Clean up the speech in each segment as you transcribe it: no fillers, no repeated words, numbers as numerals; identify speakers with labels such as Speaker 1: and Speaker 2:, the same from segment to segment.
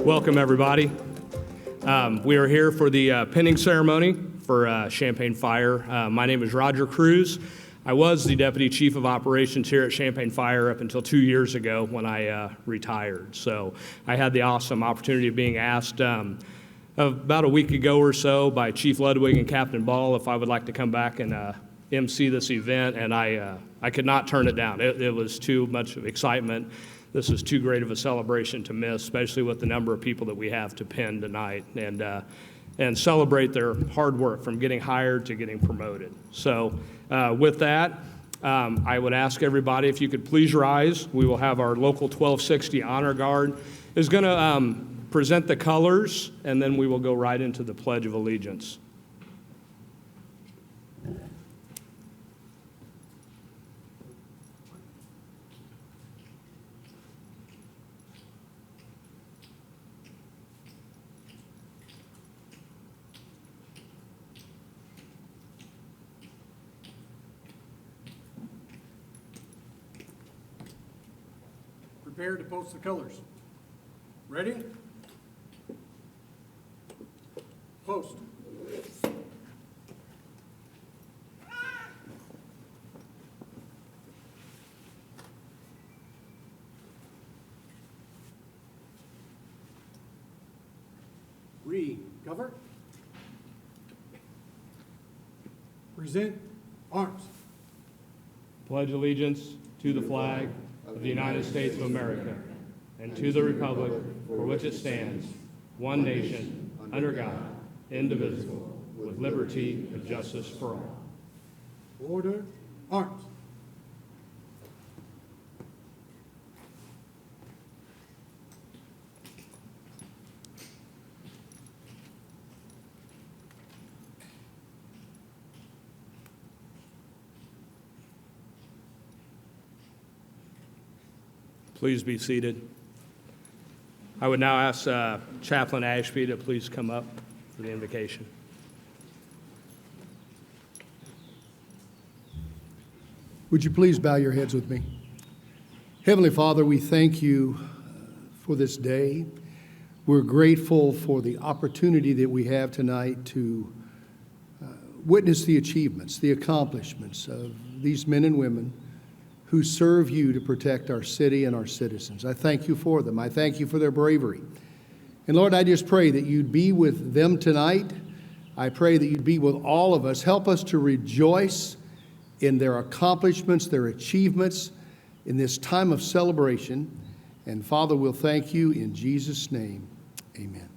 Speaker 1: Welcome, everybody. We are here for the pinning ceremony for Champaign Fire. My name is Roger Cruz. I was the Deputy Chief of Operations here at Champaign Fire up until 2 years ago when I retired. So I had the awesome opportunity of being asked about a week ago or so by Chief Ludwig and Captain Ball if I would like to come back and MC this event, and I could not turn it down. It was too much excitement. This is too great of a celebration to miss, especially with the number of people that we have to pin tonight, and celebrate their hard work from getting hired to getting promoted. So with that, I would ask everybody if you could please rise. We will have our local 1260 Honor Guard is going to present the colors, and then we will go right into the Pledge of Allegiance.
Speaker 2: Prepare to post the colors. Ready? Post. Recover. Present arms.
Speaker 1: Pledge allegiance to the flag of the United States of America and to the republic for which it stands, one nation, under God, indivisible, with liberty and justice for all.
Speaker 2: Order. Arms.
Speaker 1: Please be seated. I would now ask Chaplain Ashby to please come up for the invocation.
Speaker 3: Would you please bow your heads with me? Heavenly Father, we thank you for this day. We're grateful for the opportunity that we have tonight to witness the achievements, the accomplishments of these men and women who serve you to protect our city and our citizens. I thank you for them. I thank you for their bravery. And Lord, I just pray that you'd be with them tonight. I pray that you'd be with all of us. Help us to rejoice in their accomplishments, their achievements in this time of celebration. And Father, we'll thank you in Jesus' name. Amen.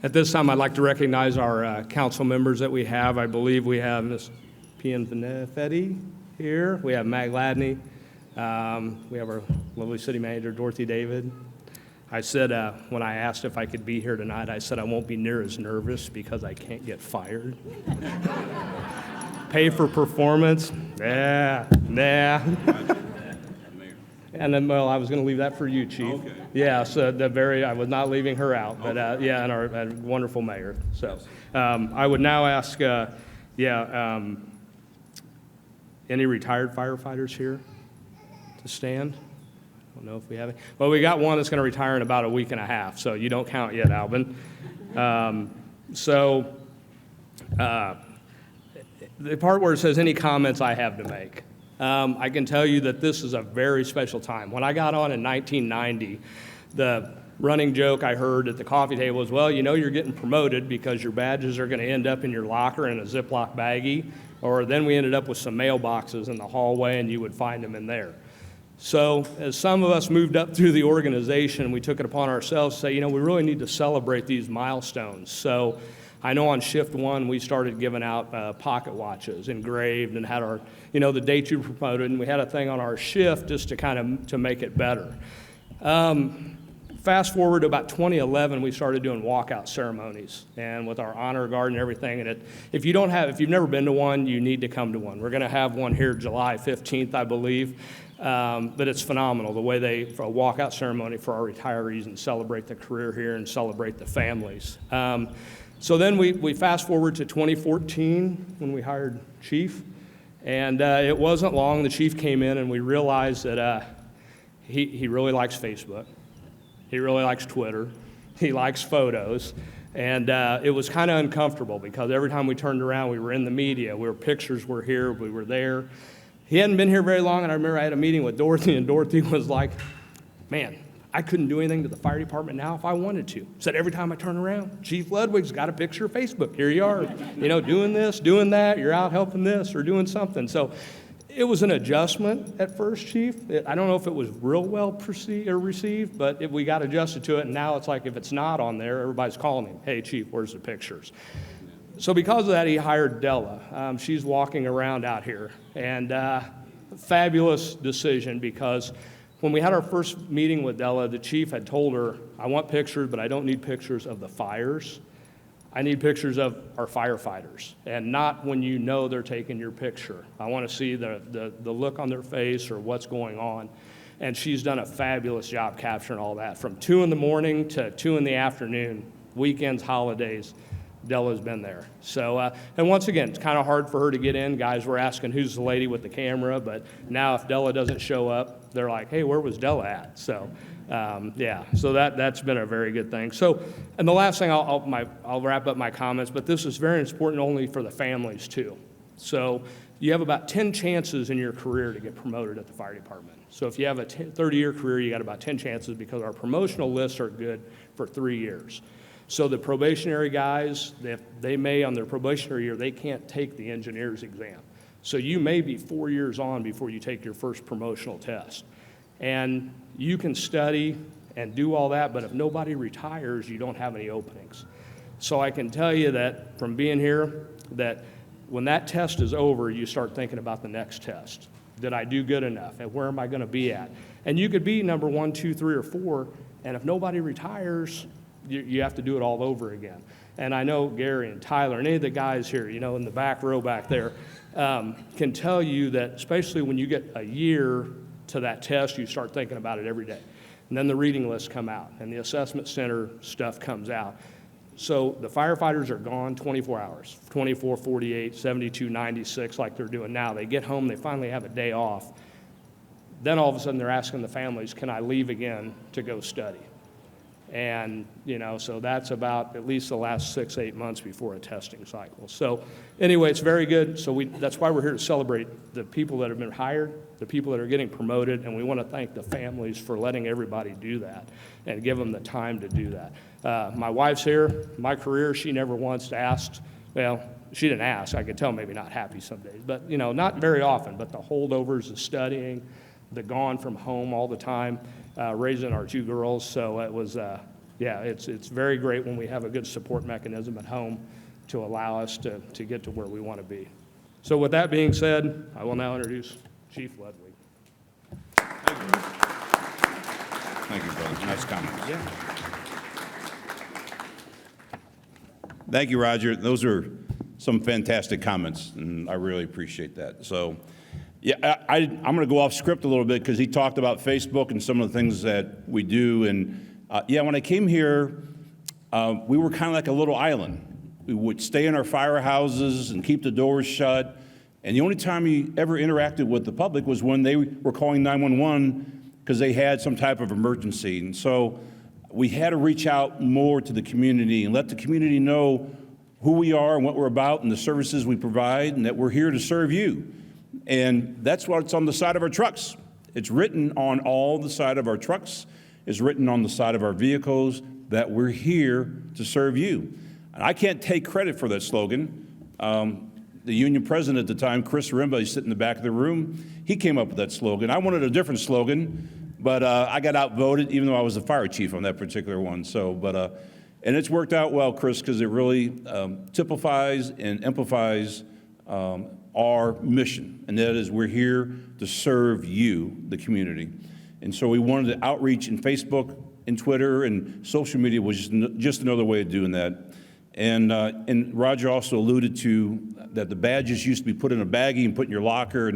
Speaker 1: At this time, I'd like to recognize our council members that we have. I believe we have Ms. Pianfetti here. We have Mag Ladney. We have our lovely city manager, Dorothy David. I said, when I asked if I could be here tonight, I said I won't be near as nervous because I can't get fired. Pay for performance? Nah. And then, well, I was going to leave that for you, Chief.
Speaker 4: Okay.
Speaker 1: Yeah, so I was not leaving her out, but yeah, and our wonderful mayor. So I would now ask, any retired firefighters here to stand? I don't know if we have any. Well, we got one that's going to retire in about a week and a half, so you don't count yet, Alvin. The part where it says any comments I have to make. I can tell you that this is a very special time. When I got on in 1990, the running joke I heard at the coffee table was, well, you know you're getting promoted because your badges are going to end up in your locker in a Ziploc baggie, or then we ended up with some mailboxes in the hallway and you would find them in there. So as some of us moved up through the organization, we took it upon ourselves to say, we really need to celebrate these milestones. So I know on shift one, we started giving out pocket watches engraved and had our, the date you promoted, and we had a thing on our shift just to make it better. Fast forward to about 2011, we started doing walkout ceremonies, and with our honor guard and everything. And if you've never been to one, you need to come to one. We're going to have one here July 15th, I believe. But it's phenomenal the way for a walkout ceremony for our retirees and celebrate the career here and celebrate the families. So then we fast forward to 2014 when we hired Chief, And it wasn't long, the chief came in and we realized that he really likes Facebook. He really likes Twitter. He likes photos. And it was kind of uncomfortable because every time we turned around, we were in the media. Pictures were here, we were there. He hadn't been here very long, and I remember I had a meeting with Dorothy, and Dorothy was like, man, I couldn't do anything to the fire department now if I wanted to. Said every time I turn around, Chief Ludwig's got a picture of Facebook. Here you are, doing this, doing that. You're out helping this or doing something. So it was an adjustment at first, Chief. I don't know if it was real well received, but we got adjusted to it, and now it's like if it's not on there, everybody's calling him, hey, Chief, where's the pictures? So because of that, he hired Della. She's walking around out here, and fabulous decision because when we had our first meeting with Della, the chief had told her, I want pictures, but I don't need pictures of the fires. I need pictures of our firefighters, and not when you know they're taking your picture. I want to see the look on their face or what's going on. And she's done a fabulous job capturing all that. From 2 in the morning to 2 in the afternoon, weekends, holidays, Della's been there. So, and once again, it's kind of hard for her to get in. Guys were asking who's the lady with the camera, but now if Della doesn't show up, they're like, hey, where was Della at? So, yeah, so that's been a very good thing. So, and the last thing, I'll wrap up my comments, but this is very important only for the families too. So you have about 10 chances in your career to get promoted at the fire department. So if you have a 30-year career, you got about 10 chances because our promotional lists are good for 3 years. So the probationary guys, they may, on their probationary year, they can't take the engineer's exam. So you may be 4 years on before you take your first promotional test. And you can study and do all that, but if nobody retires, you don't have any openings. So I can tell you that from being here, that when that test is over, you start thinking about the next test. Did I do good enough? And where am I going to be at? And you could be number 1, 2, 3, or 4, and if nobody retires, you have to do it all over again. And I know Gary and Tyler and any of the guys here, in the back row back there, can tell you that especially when you get a year to that test, you start thinking about it every day. And then the reading lists come out and the assessment center stuff comes out. So the firefighters are gone 24 hours, 24, 48, 72, 96 like they're doing now. They get home, they finally have a day off. Then all of a sudden they're asking the families, can I leave again to go study? And, so that's about at least the last 6, 8 months before a testing cycle. So anyway, it's very good. So that's why we're here to celebrate the people that have been hired, the people that are getting promoted, and we want to thank the families for letting everybody do that and give them the time to do that. My wife's here. My career, she never once asked, well, she didn't ask. I could tell maybe not happy some days, but, not very often. But the holdovers, the studying, the gone from home all the time, raising our 2 girls. So it was, it's very great when we have a good support mechanism at home to allow us to get to where we want to be. So with that being said, I will now introduce Chief Ludwig.
Speaker 4: Thank you, brother. Nice comments.
Speaker 1: Yeah.
Speaker 4: Thank you, Roger. Those are some fantastic comments, and I really appreciate that. So, yeah, I'm going to go off script a little bit because he talked about Facebook and some of the things that we do. And, when I came here, we were kind of like a little island. We would stay in our firehouses and keep the doors shut. And the only time we ever interacted with the public was when they were calling 911 because they had some type of emergency. And so we had to reach out more to the community and let the community know who we are and what we're about and the services we provide and that we're here to serve you. And that's what's on the side of our trucks. It's written on all the side of our trucks. It's written on the side of our vehicles that we're here to serve you. And I can't take credit for that slogan. The union president at the time, Chris Rimba, he's sitting in the back of the room, he came up with that slogan. I wanted a different slogan, but I got outvoted, even though I was the fire chief on that particular one. So, and it's worked out well, Chris, because it really typifies and amplifies our mission, and that is we're here to serve you, the community. And so we wanted to outreach in Facebook and Twitter, and social media was just another way of doing that. And Roger also alluded to that the badges used to be put in a baggie and put in your locker,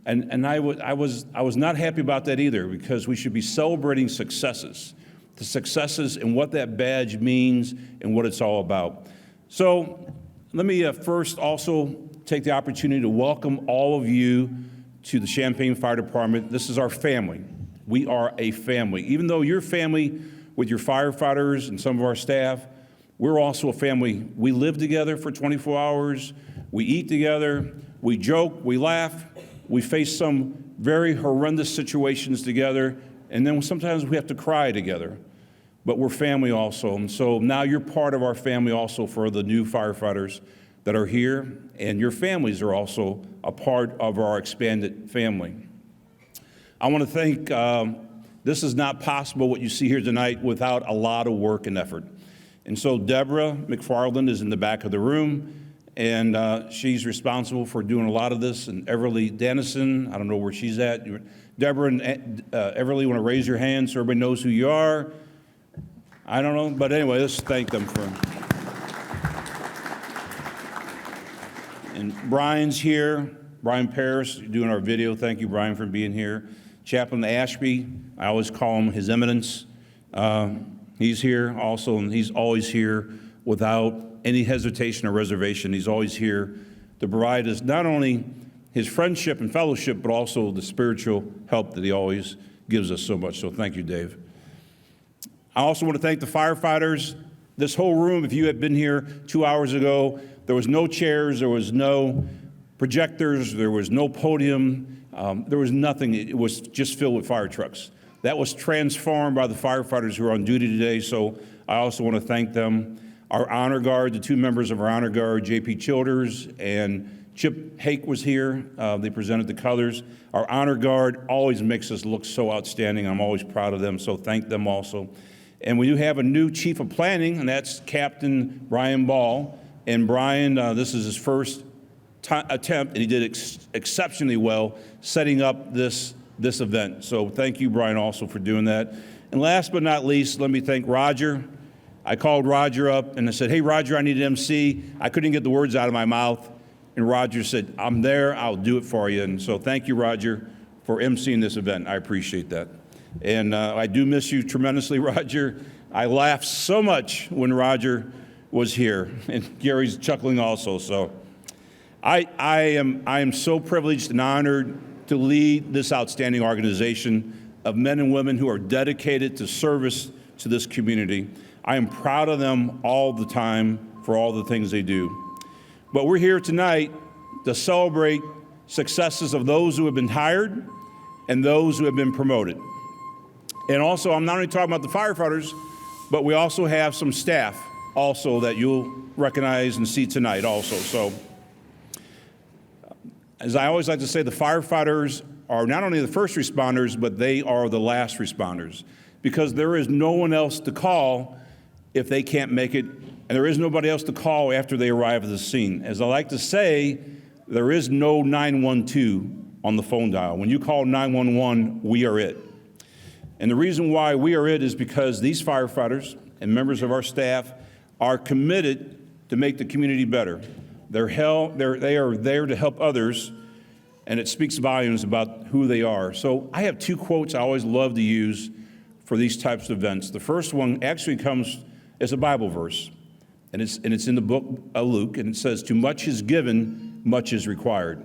Speaker 4: and I was not happy about that either, because we should be celebrating successes, the successes and what that badge means and what it's all about. So let me first also take the opportunity to welcome all of you to the Champaign Fire Department. This is our family. We are a family. Even though you're family with your firefighters and some of our staff, we're also a family. We live together for 24 hours. We eat together. We joke. We laugh. We face some very horrendous situations together. And then sometimes we have to cry together. But we're family also. And so now you're part of our family also for the new firefighters that are here. And your families are also a part of our expanded family. I want to thank, this is not possible what you see here tonight without a lot of work and effort. And so Deborah McFarland is in the back of the room, and she's responsible for doing a lot of this. And Everly Dennison, I don't know where she's at. Deborah and Everly, want to raise your hands so everybody knows who you are? I don't know, but anyway, let's thank them for. And Brian's here. Brian Paris doing our video. Thank you, Brian, for being here. Chaplain Ashby, I always call him His Eminence. He's here also, and he's always here without any hesitation or reservation. He's always here to provide us not only his friendship and fellowship, but also the spiritual help that he always gives us so much. So thank you, Dave. I also want to thank the firefighters. This whole room, if you had been here 2 hours ago, there was no chairs, there was no projectors, there was no podium, there was nothing. It was just filled with fire trucks. That was transformed by the firefighters who are on duty today, so I also want to thank them. Our honor guard, the two members of our honor guard, J.P. Childers and Chip Hake was here. They presented the colors. Our honor guard always makes us look so outstanding. I'm always proud of them, so thank them also. And we do have a new chief of planning, and that's Captain Brian Ball. And Brian, this is his first attempt, and he did exceptionally well setting up this event. So thank you, Brian, also for doing that. And last but not least, let me thank Roger. I called Roger up and I said, hey, Roger, I need an MC. I couldn't get the words out of my mouth. And Roger said, I'm there, I'll do it for you. And so thank you, Roger, for emceeing this event. I appreciate that. And I do miss you tremendously, Roger. I laughed so much when Roger was here. And Gary's chuckling also. So I am so privileged and honored to lead this outstanding organization of men and women who are dedicated to service to this community. I am proud of them all the time for all the things they do. But we're here tonight to celebrate successes of those who have been hired and those who have been promoted. And also, I'm not only talking about the firefighters, but we also have some staff also that you'll recognize and see tonight also. So, as I always like to say, the firefighters are not only the first responders, but they are the last responders, because there is no one else to call if they can't make it, and there is nobody else to call after they arrive at the scene. As I like to say, there is no 912 on the phone dial. When you call 911, we are it. And the reason why we are it is because these firefighters and members of our staff are committed to make the community better. They are there to help others, and it speaks volumes about who they are. So I have two quotes I always love to use for these types of events. The first one actually comes as a Bible verse, and it's in the book of Luke, and it says, "To much is given, much is required."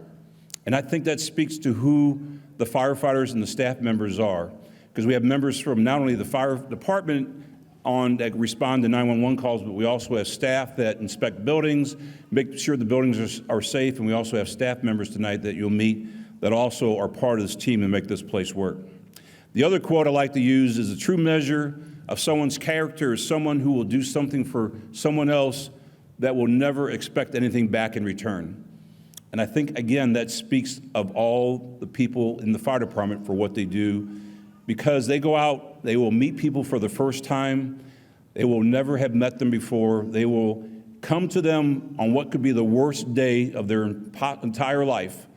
Speaker 4: And I think that speaks to who the firefighters and the staff members are, because we have members from not only the fire department that respond to 911 calls, but we also have staff that inspect buildings, make sure the buildings are safe, and we also have staff members tonight that you'll meet that also are part of this team and make this place work. The other quote I like to use is, "A true measure of someone's character is someone who will do something for someone else that will never expect anything back in return." And I think, again, that speaks of all the people in the fire department for what they do, because they go out, they will meet people for the first time. They will never have met them before. They will come to them on what could be the worst day of their entire life.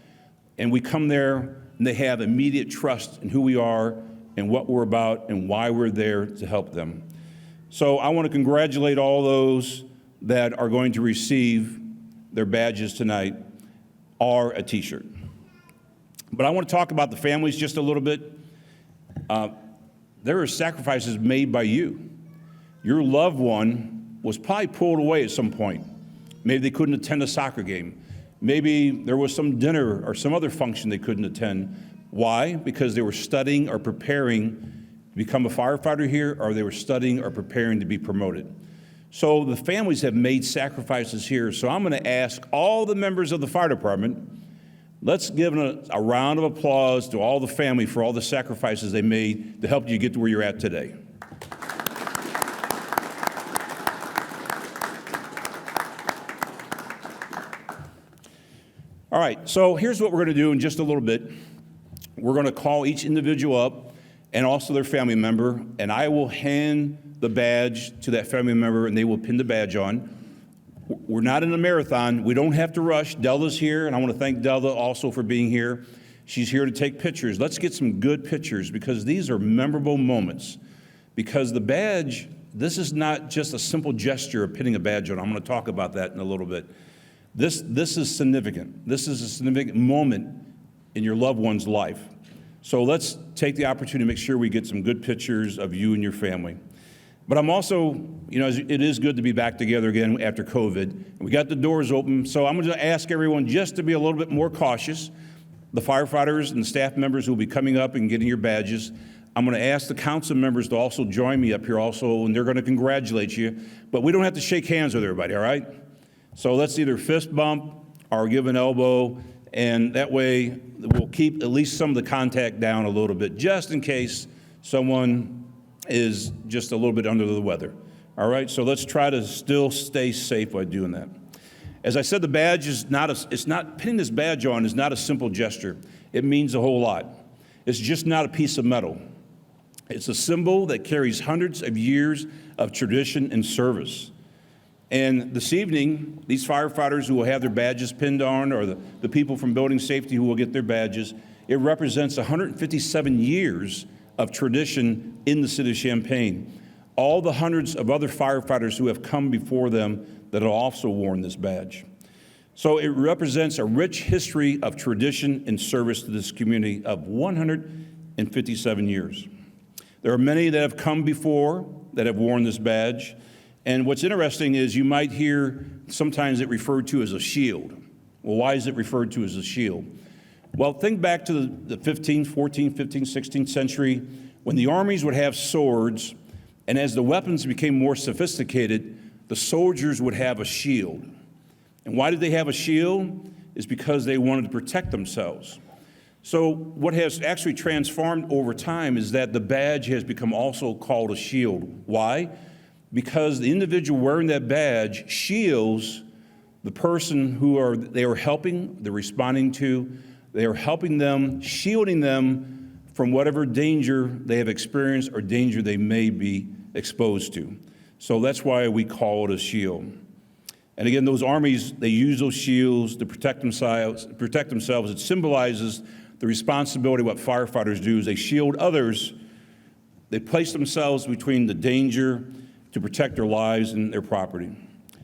Speaker 4: And we come there, and they have immediate trust in who we are and what we're about and why we're there to help them. So I want to congratulate all those that are going to receive their badges tonight or a T-shirt. But I want to talk about the families just a little bit. There are sacrifices made by you. Your loved one was probably pulled away at some point. Maybe they couldn't attend a soccer game. Maybe there was some dinner or some other function they couldn't attend. Why? Because they were studying or preparing to become a firefighter here, or they were studying or preparing to be promoted. So the families have made sacrifices here. So I'm going to ask all the members of the fire department, let's give a round of applause to all the family for all the sacrifices they made to help you get to where you're at today. All right, so here's what we're going to do in just a little bit. We're going to call each individual up and also their family member, and I will hand the badge to that family member, and they will pin the badge on. We're not in a marathon. We don't have to rush. Delda's here, and I want to thank Delda also for being here. She's here to take pictures. Let's get some good pictures because these are memorable moments. Because the badge, this is not just a simple gesture of pinning a badge on. I'm going to talk about that in a little bit. This is significant. This is a significant moment in your loved one's life. So let's take the opportunity to make sure we get some good pictures of you and your family. But I'm also, it is good to be back together again after COVID. We got the doors open, so I'm going to ask everyone just to be a little bit more cautious. The firefighters and staff members who will be coming up and getting your badges. I'm going to ask the council members to also join me up here also, and they're going to congratulate you. But we don't have to shake hands with everybody, all right? So let's either fist bump or give an elbow, and that way we'll keep at least some of the contact down a little bit, just in case someone is just a little bit under the weather. All right, so let's try to still stay safe by doing that. As I said, the badge is pinning this badge on is not a simple gesture. It means a whole lot. It's just not a piece of metal. It's a symbol that carries hundreds of years of tradition and service. And this evening, these firefighters who will have their badges pinned on, or the people from building safety who will get their badges, it represents 157 years of tradition in the city of Champaign. All the hundreds of other firefighters who have come before them that have also worn this badge. So it represents a rich history of tradition and service to this community of 157 years. There are many that have come before that have worn this badge. And what's interesting is you might hear sometimes it referred to as a shield. Well, why is it referred to as a shield? Well, think back to the 15th, 14th, 15th, 16th century when the armies would have swords, and as the weapons became more sophisticated, the soldiers would have a shield. And why did they have a shield? It's because they wanted to protect themselves. So what has actually transformed over time is that the badge has become also called a shield. Why? Because the individual wearing that badge shields the person they are helping, they're responding to, they are helping them, shielding them from whatever danger they have experienced or danger they may be exposed to. So that's why we call it a shield. And again, those armies, they use those shields to protect themselves. It symbolizes the responsibility of what firefighters do is they shield others. They place themselves between the danger to protect their lives and their property.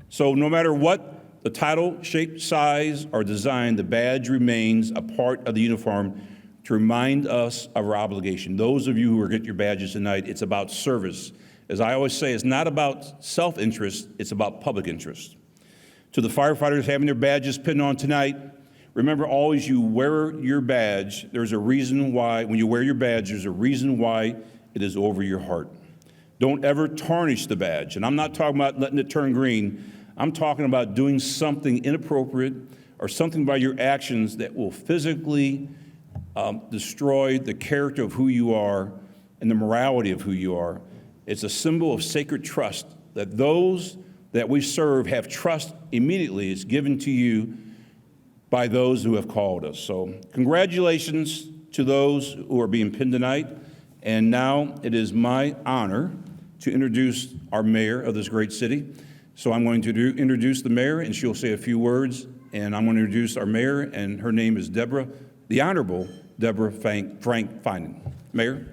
Speaker 4: So no matter what the title, shape, size, or design, the badge remains a part of the uniform to remind us of our obligation. Those of you who are getting your badges tonight, it's about service. As I always say, it's not about self-interest, it's about public interest. To the firefighters having their badges pinned on tonight, remember always you wear your badge, there's a reason why, when you wear your badge, there's a reason why it is over your heart. Don't ever tarnish the badge. And I'm not talking about letting it turn green. I'm talking about doing something inappropriate or something by your actions that will physically destroy the character of who you are and the morality of who you are. It's a symbol of sacred trust that those that we serve have trust immediately is given to you by those who have called us. So congratulations to those who are being pinned tonight. And now it is my honor to introduce our mayor of this great city. So I'm going to introduce the mayor, and she'll say a few words. And I'm going to introduce our mayor, and her name is the Honorable Deborah Frank Finan. Mayor.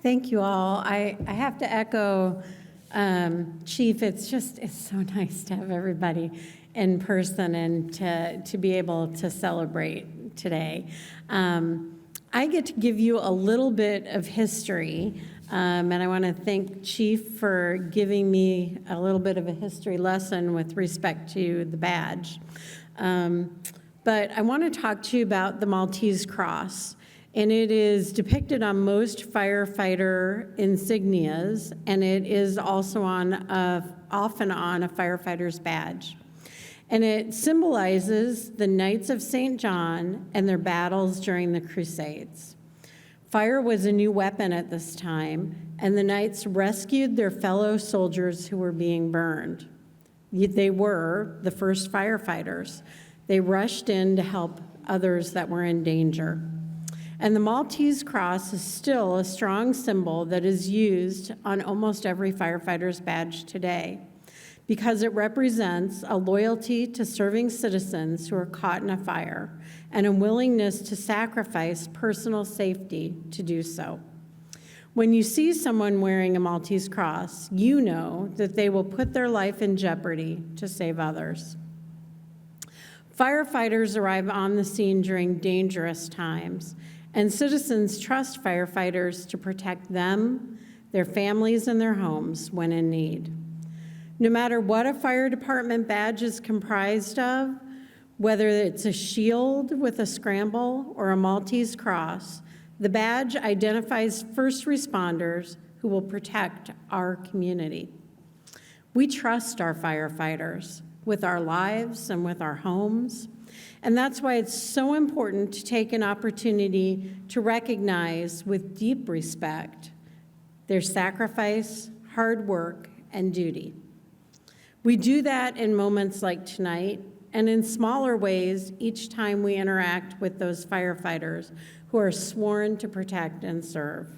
Speaker 5: Thank you all. I have to echo, Chief, it's so nice to have everybody in person and to be able to celebrate today. I get to give you a little bit of history And I want to thank Chief for giving me a little bit of a history lesson with respect to the badge. But I want to talk to you about the Maltese Cross. And it is depicted on most firefighter insignias, and it is also often on a firefighter's badge. And it symbolizes the Knights of St. John and their battles during the Crusades. Fire was a new weapon at this time, and the Knights rescued their fellow soldiers who were being burned. They were the first firefighters. They rushed in to help others that were in danger. And the Maltese Cross is still a strong symbol that is used on almost every firefighter's badge today because it represents a loyalty to serving citizens who are caught in a fire and a willingness to sacrifice personal safety to do so. When you see someone wearing a Maltese Cross, you know that they will put their life in jeopardy to save others. Firefighters arrive on the scene during dangerous times, and citizens trust firefighters to protect them, their families, and their homes when in need. No matter what a fire department badge is comprised of, whether it's a shield with a scramble or a Maltese Cross, the badge identifies first responders who will protect our community. We trust our firefighters with our lives and with our homes. And that's why it's so important to take an opportunity to recognize with deep respect their sacrifice, hard work, and duty. We do that in moments like tonight and in smaller ways each time we interact with those firefighters who are sworn to protect and serve.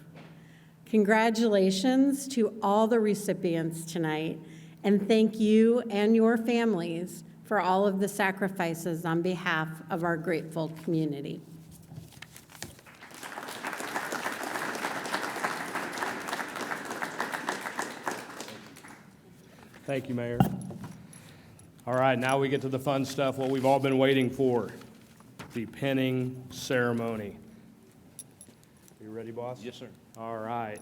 Speaker 5: Congratulations to all the recipients tonight, and thank you and your families for all of the sacrifices on behalf of our grateful community.
Speaker 1: Thank you, Mayor. All right, now we get to the fun stuff, what we've all been waiting for, the pinning ceremony. You ready, boss?
Speaker 4: Yes, sir.
Speaker 1: All right.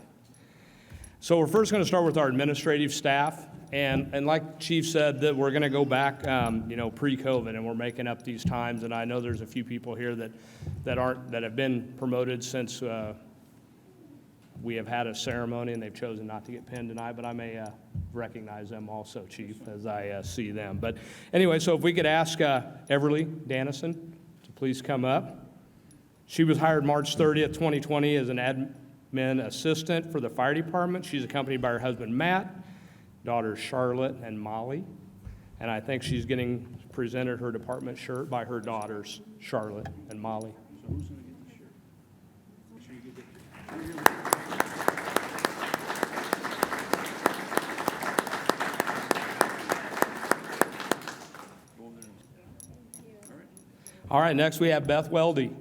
Speaker 1: So we're first going to start with our administrative staff. And like Chief said, that we're going to go back, pre-COVID, and we're making up these times. And I know there's a few people here that have been promoted since we have had a ceremony, and they've chosen not to get pinned tonight. But I may recognize them also, Chief, as I see them. But anyway, so if we could ask Everly Dannison to please come up. She was hired March 30th, 2020, as an admin assistant for the fire department. She's accompanied by her husband Matt, daughters Charlotte and Molly, and I think she's getting presented her department shirt by her daughters, Charlotte and Molly.
Speaker 2: So who's going to get the shirt? Make sure you get it.
Speaker 1: All right, next we have Beth Weldy.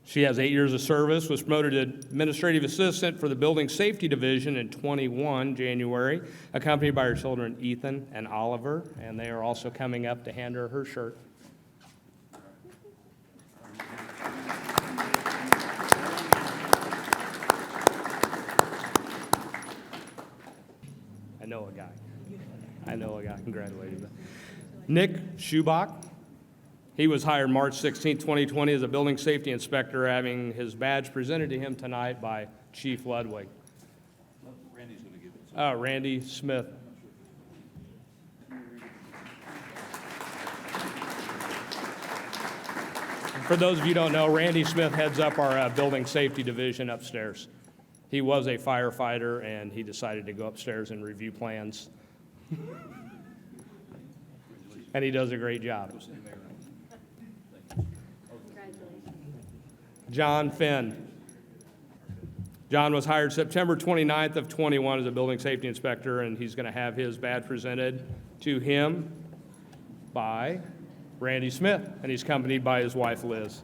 Speaker 1: She has 8 years of service, was promoted to administrative assistant for the Building Safety Division in 21 January, accompanied by her children Ethan and Oliver, and they are also coming up to hand her shirt. I know a guy. Congratulations. Nick Schubach. He was hired March 16, 2020 as a building safety inspector, having his badge presented to him tonight by Chief Ludwig.
Speaker 4: Randy's going to give it.
Speaker 1: Randy Smith. For those of you who don't know, Randy Smith heads up our building safety division upstairs. He was a firefighter, and he decided to go upstairs and review plans. And he does a great job. John Finn. John was hired September 29th of 21 as a building safety inspector, and he's going to have his badge presented to him by Randy Smith, and he's accompanied by his wife, Liz.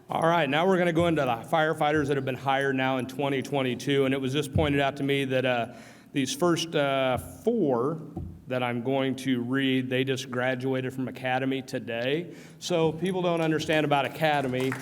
Speaker 1: All right, now we're going to go into the firefighters that have been hired now in 2022, and it was just pointed out to me that These first four that I'm going to read, they just graduated from Academy today. So people don't understand about Academy.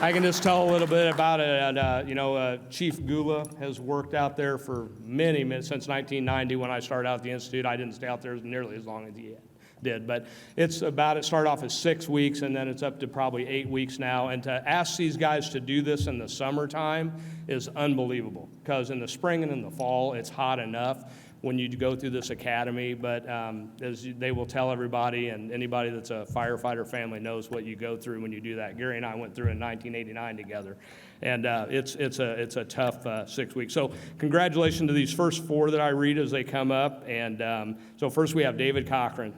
Speaker 1: I can just tell a little bit about it. And, Chief Gula has worked out there for many, since 1990 when I started out at the Institute. I didn't stay out there nearly as long as he did, but it started off as 6 weeks, and then it's up to probably 8 weeks now. And to ask these guys to do this in the summertime is unbelievable, because in the spring and in the fall, it's hot enough when you go through this academy, but they will tell everybody, and anybody that's a firefighter family knows what you go through when you do that. Gary and I went through in 1989 together, and it's a tough 6 weeks. So congratulations to these first four that I read as they come up. And so first we have David Cochran.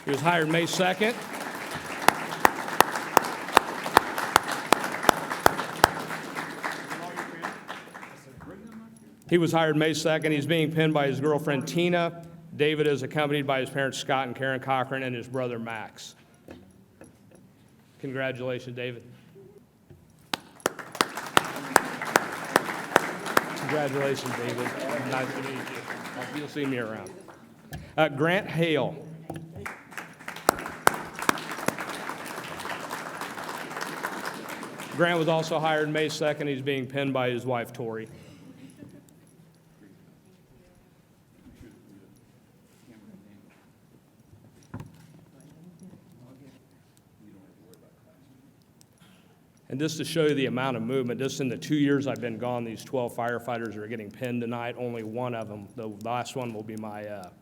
Speaker 1: He was hired May 2nd. He was hired May 2nd. He's being pinned by his girlfriend, Tina. David is accompanied by his parents, Scott and Karen Cochran, and his brother, Max. Congratulations, David. Congratulations, David. Nice to meet you. Hope you'll see me around. Grant Hale. Grant was also hired May 2nd. He's being pinned by his wife, Tori. And just to show you the amount of movement, just in the 2 years I've been gone, these 12 firefighters are getting pinned tonight. Only one of them, the last one will be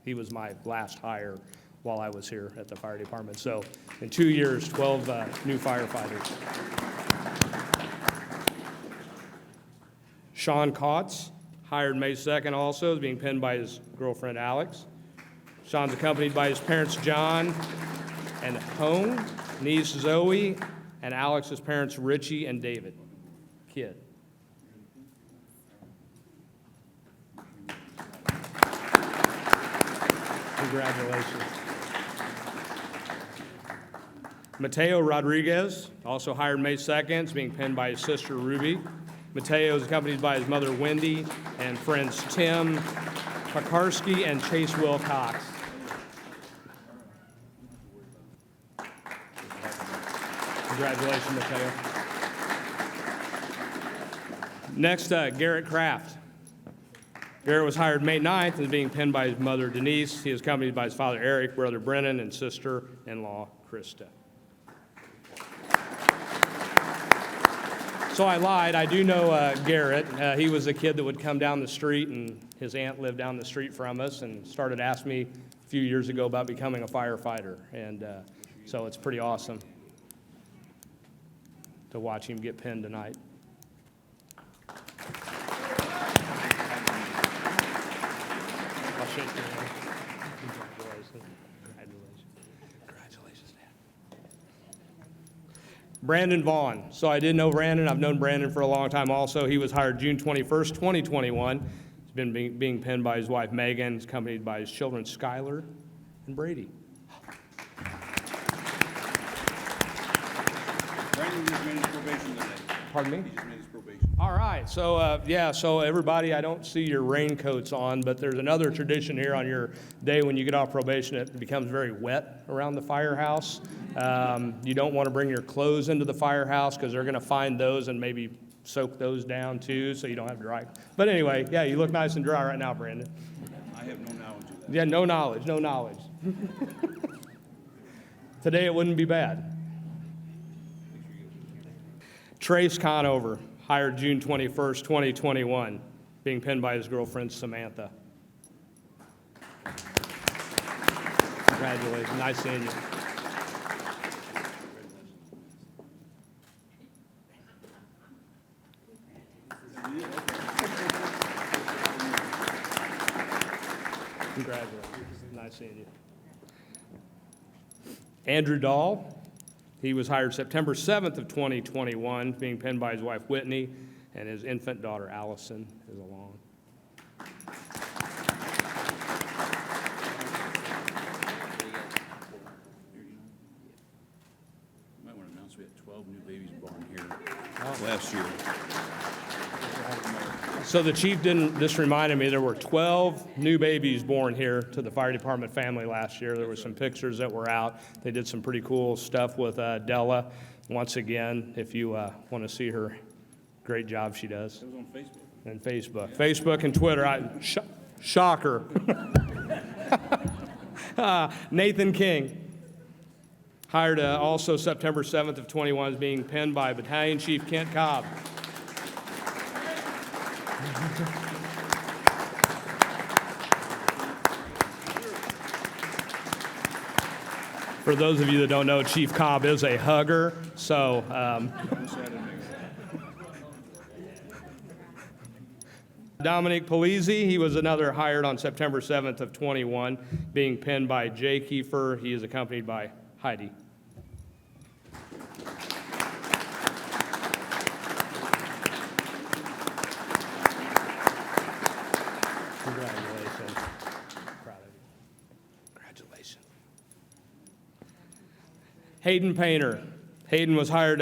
Speaker 1: he was my last hire while I was here at the fire department. So in 2 years, 12 new firefighters. Sean Kotz, hired May 2nd also, is being pinned by his girlfriend, Alex. Sean's accompanied by his parents, John and Hone, niece, Zoe, and Alex's parents, Richie and David. Kid. Congratulations. Mateo Rodriguez, also hired May 2nd, is being pinned by his sister, Ruby. Mateo is accompanied by his mother, Wendy, and friends Tim Pakarski and Chase Wilcox. Congratulations, Mateo. Next, Garrett Kraft. Garrett was hired May 9th and is being pinned by his mother, Denise. He is accompanied by his father, Eric, brother, Brennan, and sister-in-law, Krista. So I lied. I do know Garrett. He was a kid that would come down the street, and his aunt lived down the street from us and started asking me a few years ago about becoming a firefighter. And so it's pretty awesome to watch him get pinned tonight. I'll shake your hand. Congratulations. Congratulations, Dad. Brandon Vaughn. So I did know Brandon. I've known Brandon for a long time also. He was hired June 21st, 2021. He's been being pinned by his wife, Megan. He's accompanied by his children, Skylar and Brady.
Speaker 4: Brandon just made his probation today.
Speaker 1: Pardon me?
Speaker 4: He just made his probation.
Speaker 1: All right, so everybody, I don't see your raincoats on, but there's another tradition here on your day when you get off probation. It becomes very wet around the firehouse. You don't want to bring your clothes into the firehouse because they're going to find those and maybe soak those down too, so you don't have to dry. But anyway, yeah, you look nice and dry right now, Brandon.
Speaker 4: I have no knowledge of that.
Speaker 1: Yeah, no knowledge. Today it wouldn't be bad. Trace Conover, hired June 21st, 2021, being pinned by his girlfriend, Samantha. Congratulations. Nice seeing you. Congratulations. Nice seeing you. Andrew Dahl. He was hired September 7th of 2021, being pinned by his wife, Whitney, and his infant daughter, Allison, is along.
Speaker 4: You might want to announce we had 12 new babies born here. last year.
Speaker 1: So the chief didn't, this reminded me, there were 12 new babies born here to the fire department family last year. There were some pictures that were out. They did some pretty cool stuff with Della. Once again, if you want to see her, great job she does.
Speaker 4: It was on Facebook.
Speaker 1: And Facebook. Facebook and Twitter. Shocker. Nathan King. Hired also September 7th of 21 is being penned by Battalion Chief Kent Cobb. For those of you that don't know, Chief Cobb is a hugger, so Dominic Polizzi, he was another hired on September 7th of 21, being penned by Jay Kiefer. He is accompanied by Heidi. Congratulations. Proud of you. Congratulations. Hayden Painter. Hayden was hired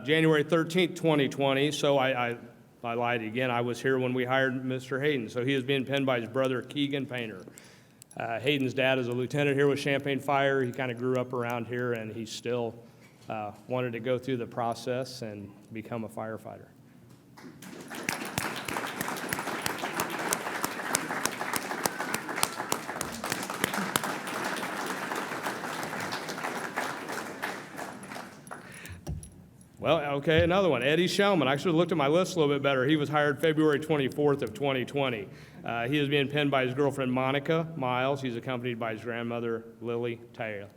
Speaker 1: January 13th, 2020, so I lied again. I was here when we hired Mr. Hayden, so he is being penned by his brother, Keegan Painter. Hayden's dad is a lieutenant here with Champaign Fire. He kind of grew up around here, and he still wanted to go through the process and become a firefighter. Well, okay, another one, Eddie Shellman. I should have looked at my list a little bit better. He was hired February 24th of 2020. He is being penned by his girlfriend, Monica Miles. He's accompanied by his grandmother, Lily Taylor.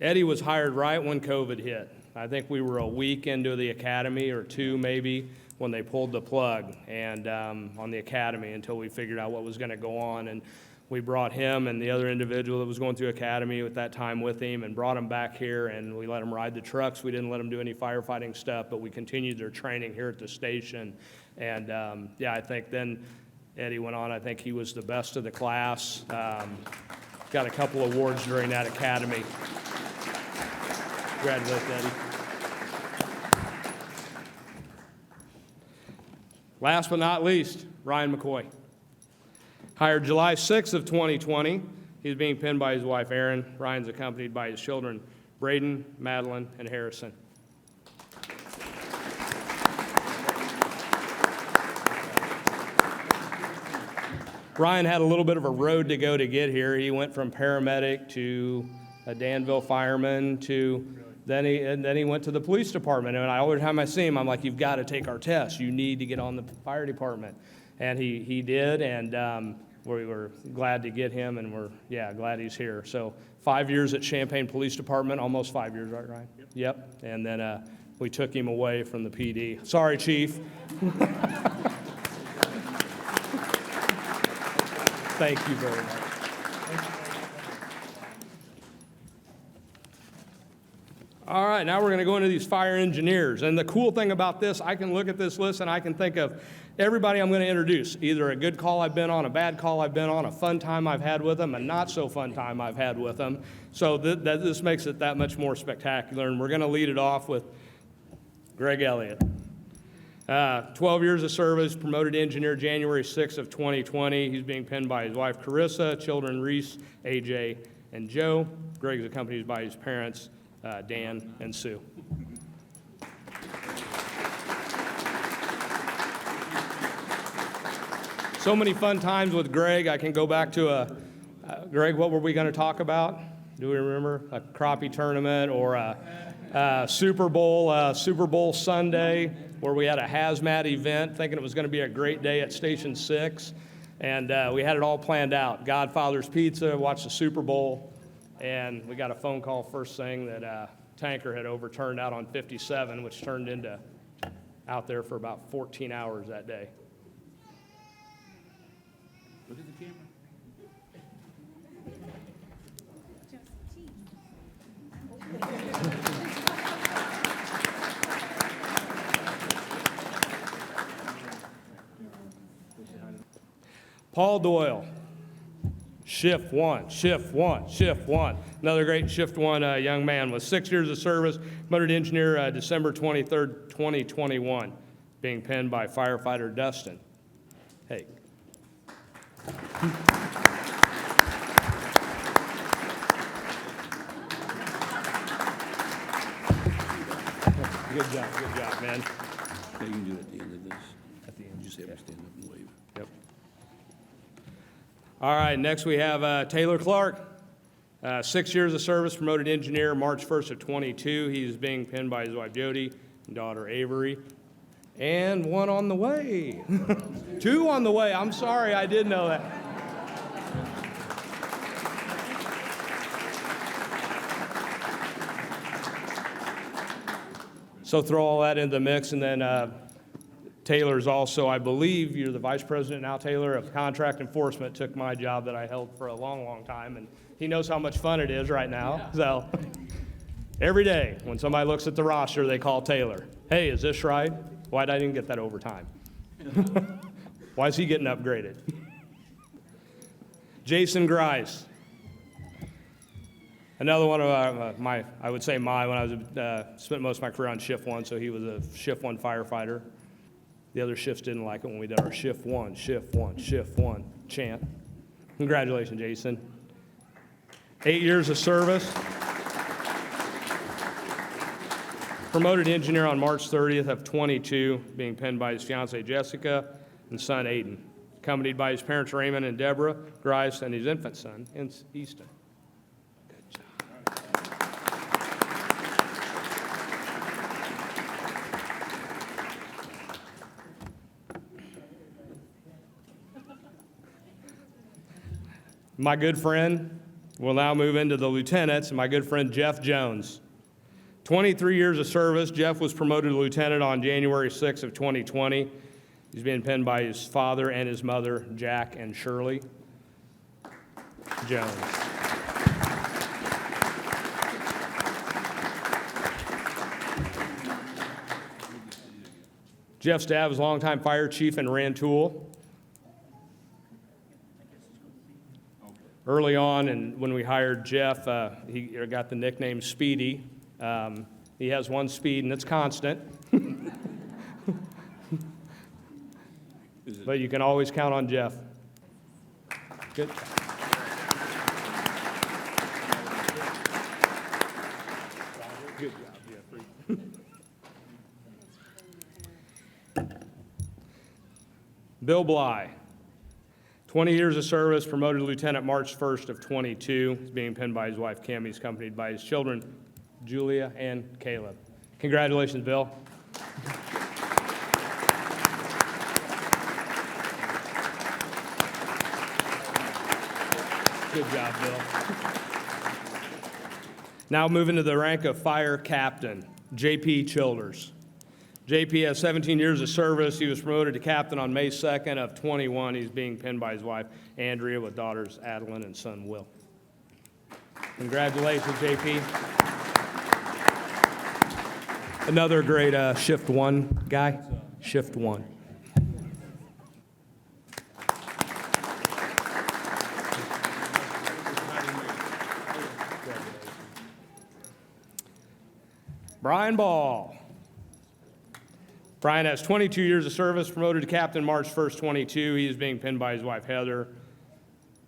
Speaker 1: Eddie was hired right when COVID hit. I think we were a week into the academy, or two maybe, when they pulled the plug and on the academy until we figured out what was going to go on. And we brought him and the other individual that was going through academy at that time with him and brought him back here, and we let them ride the trucks. We didn't let them do any firefighting stuff, but we continued their training here at the station. And yeah, I think then Eddie went on. I think he was the best of the class. Got a couple awards during that academy. Congratulations, Eddie. Last but not least, Ryan McCoy. Hired July 6th of 2020. He's being penned by his wife, Erin. Ryan's accompanied by his children, Braden, Madeline, and Harrison. Ryan had a little bit of a road to go to get here. He went from paramedic to a Danville fireman to then he went to the police department. And every time I see him, I'm like, you've got to take our test. You need to get on the fire department. And he did, and we were glad to get him, and we're glad he's here. So 5 years at Champaign Police Department, almost 5 years, right, Ryan? Yep. And then we took him away from the PD. Sorry, Chief. Thank you very much. All right, now we're going to go into these fire engineers. And the cool thing about this, I can look at this list and I can think of everybody I'm going to introduce, either a good call I've been on, a bad call I've been on, a fun time I've had with them, a not so fun time I've had with them. So this makes it that much more spectacular. And we're going to lead it off with Greg Elliott. 12 years of service, promoted to engineer January 6th of 2020. He's being penned by his wife, Carissa, children, Reese, AJ, and Joe. Greg's accompanied by his parents, Dan and Sue. So many fun times with Greg. I can go back to Greg, what were we going to talk about? Do we remember? A crappie tournament or a Super Bowl Sunday where we had a hazmat event thinking it was going to be a great day at Station 6. And we had it all planned out. Godfather's Pizza, watched the Super Bowl. And we got a phone call first thing that tanker had overturned out on 57, which turned into out there for about 14 hours that day.
Speaker 4: Look at the camera.
Speaker 1: Paul Doyle. Shift one, shift one, shift one. Another great shift one young man with 6 years of service, promoted to engineer December 23rd, 2021, being penned by firefighter Dustin. Hey. Good job, man.
Speaker 6: Yeah, you can do it at the end of this. At the end, just have to stand up and wave.
Speaker 1: Yep. All right, next we have Taylor Clark. 6 years of service, promoted engineer, March 1st of 22. He's being penned by his wife Jody and daughter Avery. And one on the way. 2 on the way. I'm sorry, I did know that. So throw all that into the mix, and then Taylor's also, I believe, you're the vice president now, Taylor, of contract enforcement. Took my job that I held for a long, long time, and he knows how much fun it is right now. So every day when somebody looks at the roster, they call Taylor. Hey, is this right? Why did I didn't get that overtime? Why is he getting upgraded? Jason Grice. Another one of I would say when I was spent most of my career on shift one, so he was a shift one firefighter. The other shifts didn't like it when we did our shift one chant. Congratulations, Jason. 8 years of service. Promoted engineer on March 30th of 22, being penned by his fiancee Jessica and son Aiden, accompanied by his parents Raymond and Deborah Grice and his infant son Easton. Good job. My good friend, we'll now move into the lieutenants, and my good friend Jeff Jones. 23 years of service. Jeff was promoted to lieutenant on January 6th of 2020. He's being penned by his father and his mother, Jack and Shirley Jones. Jeff's dad was longtime fire chief in Rantoul. Early on, and when we hired Jeff, he got the nickname Speedy. He has one speed, and it's constant. But you can always count on Jeff. Good. Good job, Jeffrey. Bill Bly. 20 years of service, promoted to lieutenant March 1st of 22. He's being penned by his wife, Kim. He's accompanied by his children, Julia and Caleb. Congratulations, Bill. Good job, Bill. Now moving to the rank of fire captain, J.P. Childers. JP has 17 years of service. He was promoted to captain on May 2nd of 21. He's being penned by his wife, Andrea, with daughters Adeline and son Will. Congratulations, JP. Another great shift one guy, shift one. Brian Ball. Brian has 22 years of service, promoted to captain March 1st, 22. He is being penned by his wife, Heather,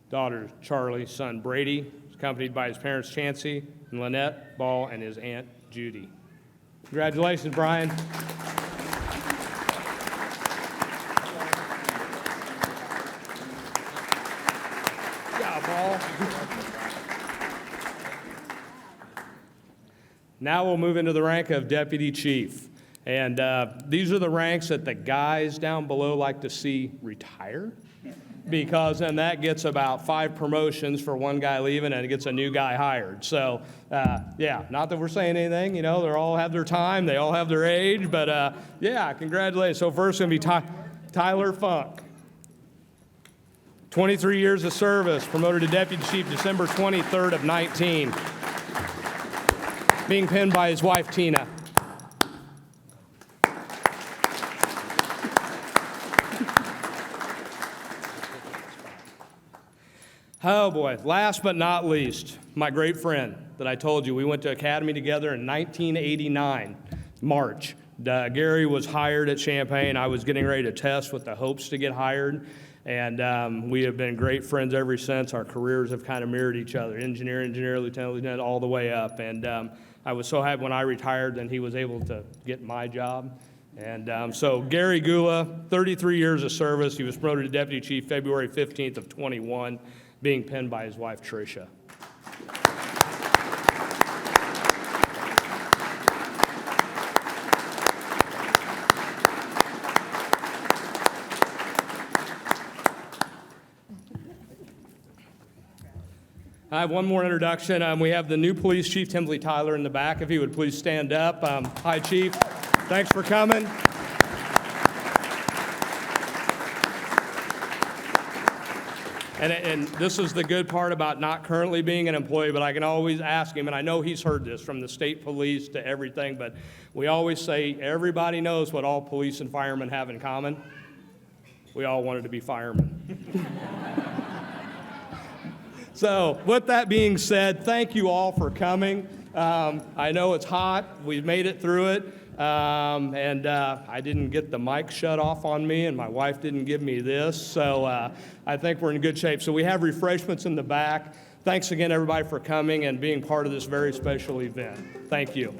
Speaker 1: daughter, Charlie, son, Brady. He's accompanied by his parents, Chancey and Lynette Ball, and his aunt, Judy. Congratulations, Brian. Yeah, Ball. Now we'll move into the rank of deputy chief. And these are the ranks that the guys down below like to see retire, because then that gets about 5 promotions for one guy leaving and it gets a new guy hired. So, yeah, not that we're saying anything, you know, they all have their time, they all have their age, but yeah, congratulations. So first going to be Tyler Funk. 23 years of service, promoted to deputy chief December 23rd of 19. Being penned by his wife, Tina. Oh, boy. Last but not least, my great friend that I told you, we went to Academy together in 1989, March. Gary was hired at Champaign. I was getting ready to test with the hopes to get hired. And we have been great friends ever since. Our careers have kind of mirrored each other, engineer, lieutenant, all the way up. And I was so happy when I retired, then he was able to get my job. And so Gary Gula, 33 years of service. He was promoted to deputy chief February 15th of 21, being penned by his wife, Tricia. I have one more introduction. We have the new police chief, Timothy Tyler, in the back. If he would please stand up. Hi, Chief. Thanks for coming. And this is the good part about not currently being an employee, but I can always ask him, and I know he's heard this from the state police to everything, but we always say everybody knows what all police and firemen have in common. We all wanted to be firemen. So with that being said, thank you all for coming. I know it's hot. We've made it through it. And I didn't get the mic shut off on me, and my wife didn't give me this. So I think we're in good shape. So we have refreshments in the back. Thanks again, everybody, for coming and being part of this very special event. Thank you.